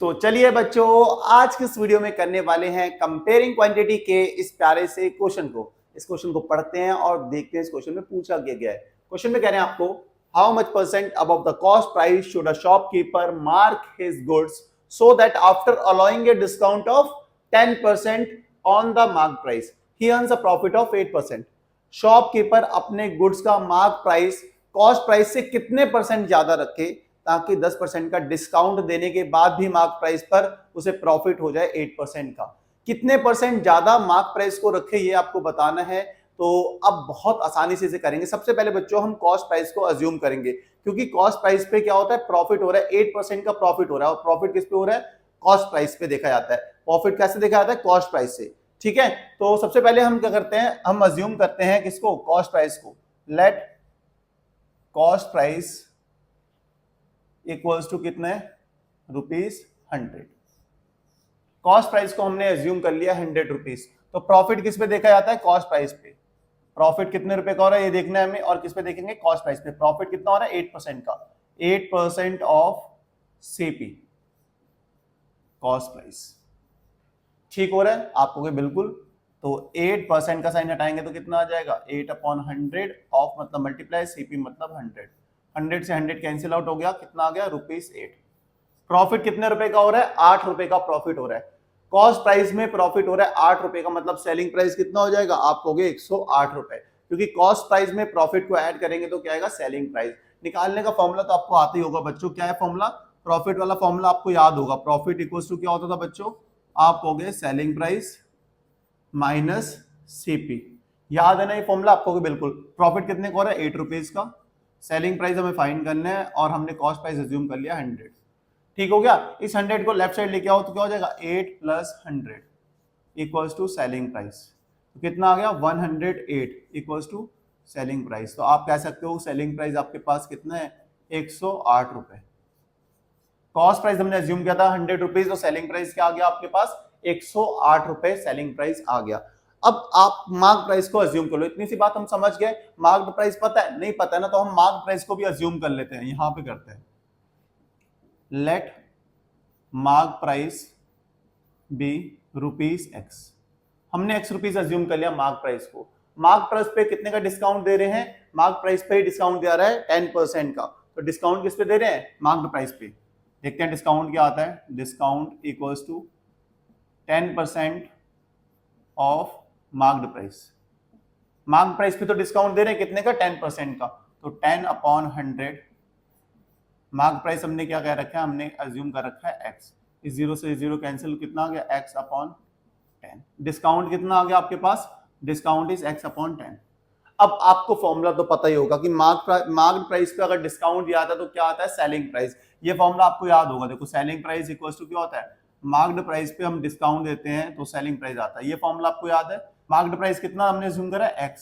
तो चलिए बच्चों, आज के इस वीडियो में करने वाले हैं कंपेयरिंग क्वांटिटी के इस प्यारे से क्वेश्चन को। इस क्वेश्चन को पढ़ते हैं और देखते हैं इस क्वेश्चन में पूछा क्या गया है। क्वेश्चन में कह रहे हैं आपको, how much percent above the cost price should a shopkeeper mark his goods so that after allowing a discount of 10% on the mark price he earns a profit of 8%। Shopkeeper अपने goods का mark price cost price से कितने percent ज्यादा रखे ताकि 10% का discount देने के बाद भी मार्क प्राइस पर उसे प्रॉफिट हो जाए 8% का। कितने परसेंट ज्यादा मार्क प्राइस को रखे ये आपको बताना है। तो अब बहुत आसानी से इसे करेंगे। सबसे पहले बच्चों हम कॉस्ट प्राइस को अज्यूम करेंगे, क्योंकि कॉस्ट प्राइस पे क्या होता है, प्रॉफिट हो रहा है, 8% का प्रॉफिट हो रहा है। और प्रॉफिट किस पे हो रहा है, कॉस्ट प्राइस पे देखा जाता है। प्रॉफिट कैसे देखा जाता है, कॉस्ट प्राइस से। ठीक है, तो सबसे पहले हम क्या करते हैं, हम अज्यूम करते हैं किसको, कॉस्ट प्राइस को। Let cost price equals to कितने, ₹100। कॉस्ट प्राइस को हमने एज्यूम कर लिया 100 रुपीज। तो प्रॉफिट किस पे देखा जाता है, कॉस्ट प्राइस पे। प्रॉफिट कितने रुपए का हो रहा है ये देखना है हमें, और किस पे देखेंगे, कॉस्ट प्राइस पे। प्रॉफिट कितना हो रहा है, 8% का। 8% ऑफ सीपी कॉस्ट प्राइस। ठीक हो रहा है आपको बिल्कुल। तो 8% का साइन हटाएंगे तो कितना आ जाएगा, 8/100 ऑफ मतलब मल्टीप्लाई, सीपी मतलब 100। 100 से 100 कैंसिल आउट हो गया, कितना आ गया, ₹8। प्रॉफिट कितने रुपए का हो रहा है, 8 रुपए का प्रॉफिट हो रहा है। कॉस्ट प्राइस में प्रॉफिट हो रहा है 8 रुपए का, मतलब सेलिंग प्राइस कितना हो जाएगा, आप कहोगे 108 रुपए। क्योंकि कॉस्ट प्राइस में प्रॉफिट को ऐड करेंगे तो क्या आएगा, सेलिंग प्राइस। निकालने का फॉर्मूला तो आपको आता ही होगा बच्चों। क्या है फॉर्मूला, प्रॉफिट वाला फॉर्मूला आपको याद होगा। प्रॉफिट इक्वल्स टू क्या होता था बच्चों, आप कहोगे सेलिंग प्राइस माइनस सीपी। याद है ना ये फॉर्मूला आपको बिल्कुल। प्रॉफिट कितने का हो रहा है, 8 रुपीज का। सेलिंग प्राइस हमें फाइंड करना है और हमने कॉस्ट प्राइस अज्यूम कर लिया 100। ठीक हो गया। इस 100 को लेफ्ट साइड लेके आओ तो क्या हो जाएगा, 8 + 100 इक्वल्स टू सेलिंग प्राइस। तो कितना आ गया, 108 इक्वल्स टू सेलिंग प्राइस। तो आप कह सकते हो सेलिंग प्राइस आपके पास कितना है, 108 रुपए। कॉस्ट प्राइस हमने अज्यूम किया था 100 रुपीज, तो सेलिंग प्राइस क्या आ गया आपके पास, 108 रुपए सेलिंग प्राइस आ गया। अब आप मार्क प्राइस को अज्यूम कर लो। इतनी सी बात हम समझ गए। मार्क प्राइस पता है, नहीं पता है ना, तो हम मार्क प्राइस को भी अज्यूम कर लेते हैं। यहां पे करते हैं, let mark price B ₹X। हमने X रुपीज अज्यूम कर लिया मार्क प्राइस को। मार्क प्राइस पे कितने का डिस्काउंट दे रहे हैं, मार्क प्राइस पे डिस्काउंट दे रहा है 10% का। तो डिस्काउंट किस पे दे रहे हैं, मार्क प्राइस पे। देखते हैं डिस्काउंट क्या आता है। Discount equals to 10% off marked price. Mark price पे तो डिस्काउंट दे रहे हैं कितने का, 10% का। तो 10/100 मार्क प्राइस हमने क्या कह रखा है, हमने अज्यूम कर रखा है x। इस 0 से 0 कैंसिल, कितना आ गया, x/10। डिस्काउंट कितना आ गया आपके पास, डिस्काउंट इज x/10। अब आपको फॉर्मूला तो पता ही होगा कि मार्क प्राइस पे अगर डिस्काउंट दिया था तो क्या आता है, सेलिंग प्राइस। ये फॉर्मूला आपको याद होगा। देखो सेलिंग प्राइस इक्वल्स टू क्या होता है, मार्क्ड प्राइस पे हम डिस्काउंट देते हैं तो सेलिंग प्राइस आता है। ये फॉर्मूला आपको याद है। मार्क्ड प्राइस कितना हमने अज्यूम करा है, x।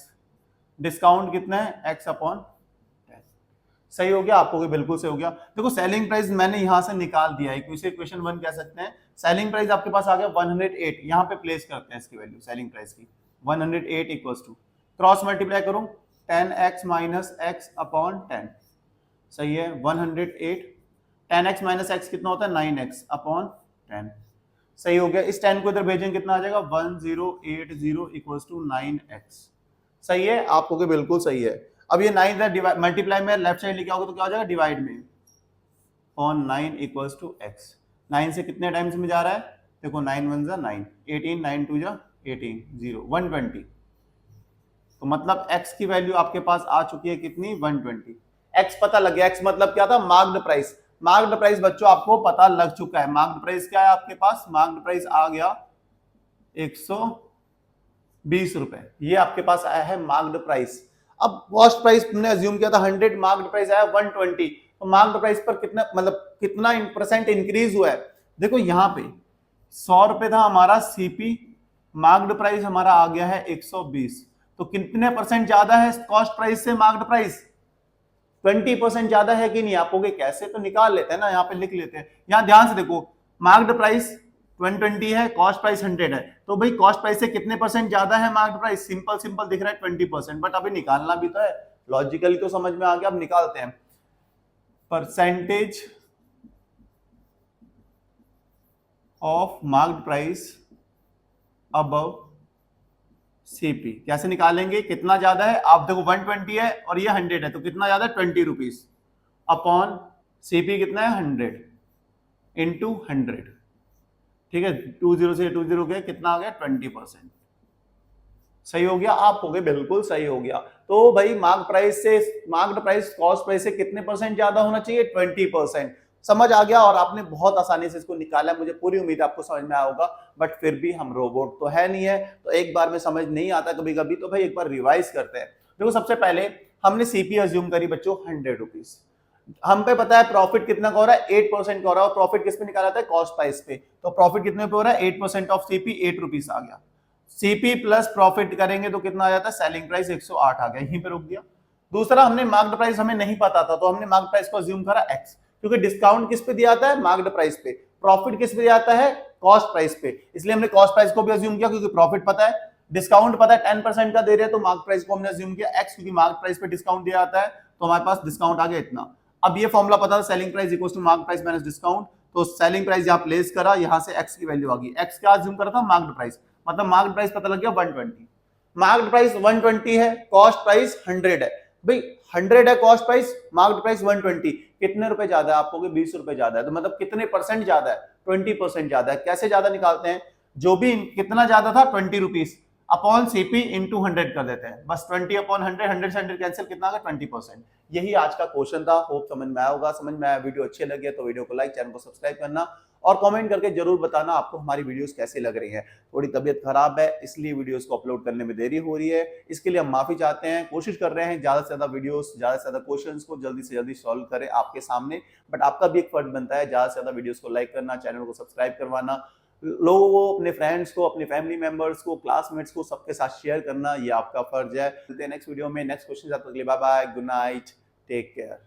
डिस्काउंट कितना है, x/10। सही हो गया आपको, बिल्कुल सही हो गया। देखो सेलिंग प्राइस मैंने यहां से निकाल दिया है, इसे इक्वेशन 1 कह सकते हैं। सेलिंग प्राइस आपके पास आ गया 108। यहां पे प्लेस करते हैं इसकी वैल्यू, सेलिंग प्राइस की 108 इक्वल्स टू, क्रॉस मल्टीप्लाई करूं, 10x - x/10। सही है, 108 10x - x कितना होता है, 9x/10। सही हो गया। इस 10 को इधर भेजेंगे कितना आ जाएगा, 1080 इक्वल्स टू 9x। सही है आपको, बिल्कुल सही है। अब ये 9 इधर मल्टीप्लाई में लेफ्ट साइड लेके आओगे तो क्या हो जाएगा, डिवाइड में, ऑन 9 इक्वल्स टू x। 9 से कितने टाइम्स में जा रहा है, देखो 9 1 जा 9, 18, 9 2 जा 18, 0, 120। तो मतलब x की वैल्यू आपके पास आ चुकी है कितनी, 120। x पता लग गया। x मतलब क्या था, मार्क्ड प्राइस। मार्क्ड प्राइस बच्चों आपको पता लग चुका है। मार्क्ड प्राइस क्या है आपके पास, मार्क्ड प्राइस आ गया 120 रुपए। ये आपके पास आया है मार्क्ड प्राइस। अब कॉस्ट प्राइस हमने अज्यूम किया था 100, मार्क्ड प्राइस आया 120। तो मार्क्ड प्राइस पर कितना मतलब कितना % इंक्रीज हुआ है। देखो यहाँ पे 100 रुपए था हमारा सीपी, मार्क्ड प्राइस हमारा आ गया है 120। तो कितने % ज्यादा है कॉस्ट प्राइस से मार्क्ड प्राइस, 20% ज्यादा है कि नहीं। आपको कैसे, तो निकाल लेते हैं ना, यहाँ पे लिख लेते हैं। यहाँ ध्यान से देखो, मार्क्ड प्राइस 120 है, कॉस्ट प्राइस 100 है। तो भाई कॉस्ट प्राइस से कितने % ज्यादा है मार्क्ड प्राइस, सिंपल सिंपल दिख रहा है 20%। बट अभी निकालना भी तो है, लॉजिकली तो समझ में आ गया। अब निकालते हैं percentage of marked price above CP. कैसे निकालेंगे, कितना ज्यादा है, आप देखो 120 है और ये 100 है, तो कितना ज्यादा है 20 रुपीज अपॉन सीपी कितना है 100 इंटू 100, ठीक है, 20 से 20 गया, कितना आ गया 20%। सही हो गया, आप हो गए बिल्कुल सही हो गया। तो भाई मार्क्ड प्राइस कॉस्ट प्राइस से कितने परसेंट ज्यादा होना चाहिए, 20%। समझ आ गया और आपने बहुत आसानी से इसको निकाला, मुझे पूरी उम्मीद है आपको समझ में आया होगा। बट फिर भी हम रोबोट तो है नहीं है, तो एक बार में समझ नहीं आता कभी कभी, तो भाई एक बार रिवाइज करते हैं। देखो सबसे पहले हमने सीपी अज्यूम करी बच्चों 100 रुपीज, हम पे पता है प्रॉफिट कितना का हो रहा है, 8% का हो रहा है, और प्रॉफिट किस पे निकाला था, कॉस्ट प्राइस पे। तो प्रॉफिट कितने पे हो रहा है, 8% ऑफ सीपी, 8 रुपीज आ गया। सीपी प्लस प्रॉफिट करेंगे तो कितना आ जाता है, सेलिंग प्राइस 108 आ गया, यहीं पे रुक दिया। दूसरा, हमने मार्क्ड प्राइस हमें नहीं पता था, तो हमने मार्क्ड प्राइस को अज्यूम करा x, क्योंकि डिस्काउंट किस पे दिया जाता है, मार्क्ड प्राइस पे। प्रॉफिट किस पे दिया जाता है, कॉस्ट प्राइस पे, इसलिए हमने कॉस्ट प्राइस को भी अज्यूम किया, क्योंकि प्रॉफिट पता है, डिस्काउंट पता है 10% का दे रहे हैं, तो मार्क्ड प्राइस को हमने अज्यूम किया x, क्योंकि मार्क्ड प्राइस पे डिस्काउंट दिया जाता है, तो हमारे पास डिस्काउंट आ गया इतना। अब ये फॉर्मूला पता था, selling price equals to marked price minus discount, तो सेलिंग प्राइस यहाँ प्लेस करा, यहाँ से x की वैल्यू आ गई, x क्या अज्यूम करा था, मार्क्ड प्राइस, मतलब मार्क्ड प्राइस पता लग गया 120। मार्क्ड प्राइस 120 है, कॉस्ट प्राइस 100 है, भाई 100 है कॉस्ट प्राइस, मार्क्ड प्राइस 120, कितने रुपए ज्यादा है, आपको 20 रुपए ज्यादा है, तो मतलब कितने परसेंट ज्यादा है, 20% ज्यादा है। कैसे ज्यादा निकालते हैं, जो भी कितना ज्यादा था 20 रुपीज अपॉन सीपी इंटू 100 कर देते हैं, बस 20 अपॉन 100, 100 से 100 कैंसिल, कितना आ गया 20%। यही आज का क्वेश्चन था, होप समझ में आया होगा। समझ में आया, वीडियो अच्छे लगे तो वीडियो को लाइक, चैनल को सब्सक्राइब करना और कमेंट करके जरूर बताना आपको हमारी वीडियोस कैसी लग रही हैं। थोड़ी तबीयत खराब है, इसलिए वीडियोस को अपलोड करने में देरी हो रही है, इसके लिए हम माफी चाहते हैं। कोशिश कर रहे हैं ज्यादा से ज्यादा वीडियोस, ज्यादा से ज्यादा क्वेश्चंस को जल्दी से जल्दी सॉल्व करें आपके सामने, बट आपका भी एक फर्ज बनता है ज्यादा से ज्यादा वीडियोस को लाइक करना, चैनल को सब्सक्राइब करवाना, लोगों को, अपने फ्रेंड्स को, अपने फैमिली मेंबर्स को, क्लासमेट्स को, सबके साथ शेयर करना, ये आपका फर्ज है। मिलते हैं नेक्स्ट वीडियो में नेक्स्ट क्वेश्चन के साथ। Bye bye, good night, take care.